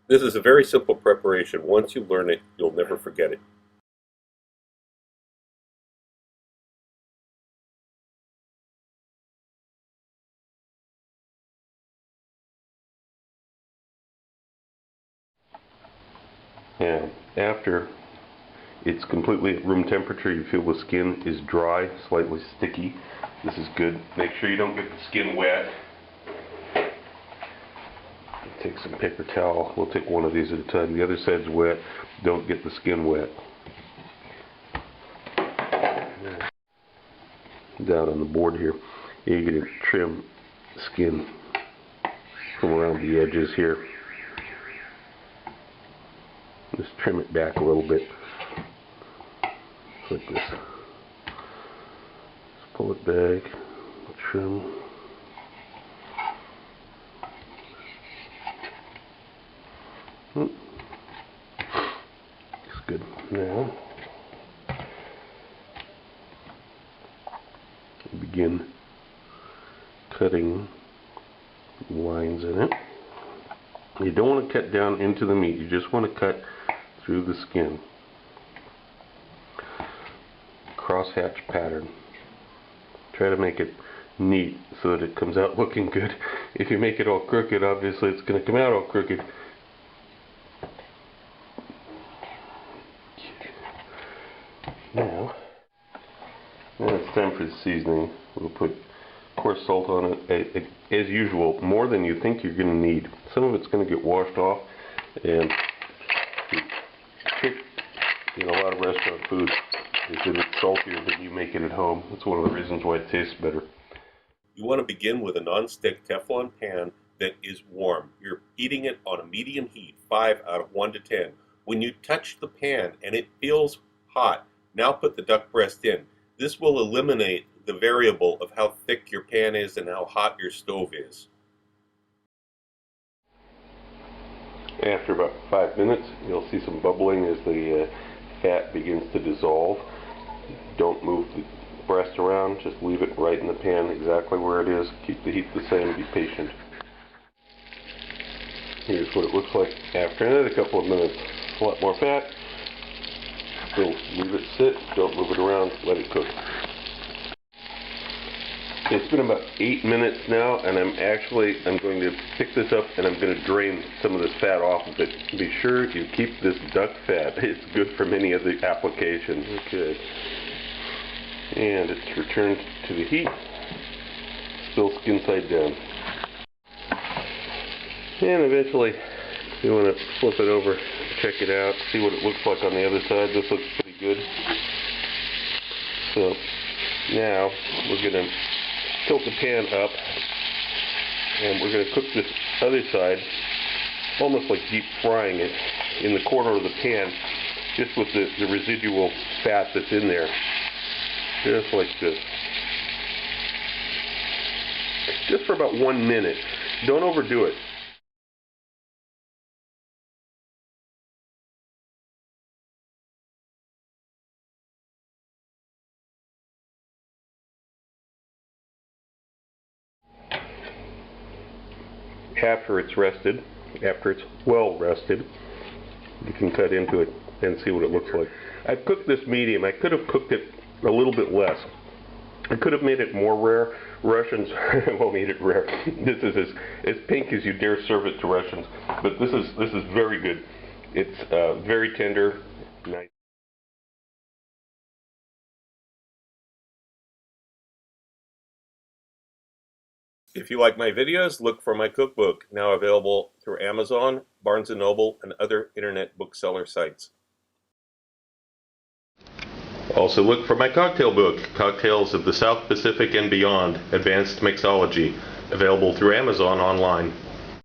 This is a very simple preparation. Once you learn it, you'll never forget it. And after it's completely at room temperature, you feel the skin is dry, slightly sticky. This is good. Make sure you don't get the skin wet. Take some paper towel. We'll take one of these at a time. The other side's wet. Don't get the skin wet. Down on the board here, you're going to trim skin from around the edges here. Just trim it back a little bit, like this. Just pull it back, trim. It's good. Now, begin cutting lines in it. You don't want to cut down into the meat, you just want to cut through the skin. Crosshatch pattern. Try to make it neat so that it comes out looking good. If you make it all crooked, obviously it's going to come out all crooked. Now it's time for the seasoning. We'll put coarse salt on it, as usual, more than you think you're going to need. Some of it's going to get washed off, and the trick in a lot of restaurant food is that it's saltier than you make it at home. That's one of the reasons why it tastes better. You want to begin with a non-stick Teflon pan that is warm. You're heating it on a medium heat, 5 out of 1 to 10. When you touch the pan and it feels hot, now put the duck breast in. This will eliminate the variable of how thick your pan is and how hot your stove is. After about 5 minutes, you'll see some bubbling as the fat begins to dissolve. Don't move the breast around, just leave it right in the pan exactly where it is. Keep the heat the same, be patient. Here's what it looks like after another couple of minutes. A lot more fat. Still leave it sit, don't move it around, let it cook. It's been about 8 minutes now, and I'm going to pick this up and I'm going to drain some of this fat off of it. Be sure you keep this duck fat. It's good for many other applications. Okay. And it's returned to the heat. Still skin side down. And eventually you want to flip it over, check it out, see what it looks like on the other side. This looks pretty good. So now we're going to tilt the pan up, and we're going to cook this other side almost like deep frying it in the corner of the pan, just with the residual fat that's in there, just like this, just for about 1 minute. Don't overdo it. After it's well rested, you can cut into it and see what it looks like. I've cooked this medium. I could have cooked it a little bit less. I could have made it more rare. Russians won't eat it rare. This is as pink as you dare serve it to Russians. But this is very good. It's very tender, nice. If you like my videos, look for my cookbook, now available through Amazon, Barnes & Noble, and other internet bookseller sites. Also look for my cocktail book, Cocktails of the South Pacific and Beyond, Advanced Mixology, available through Amazon online.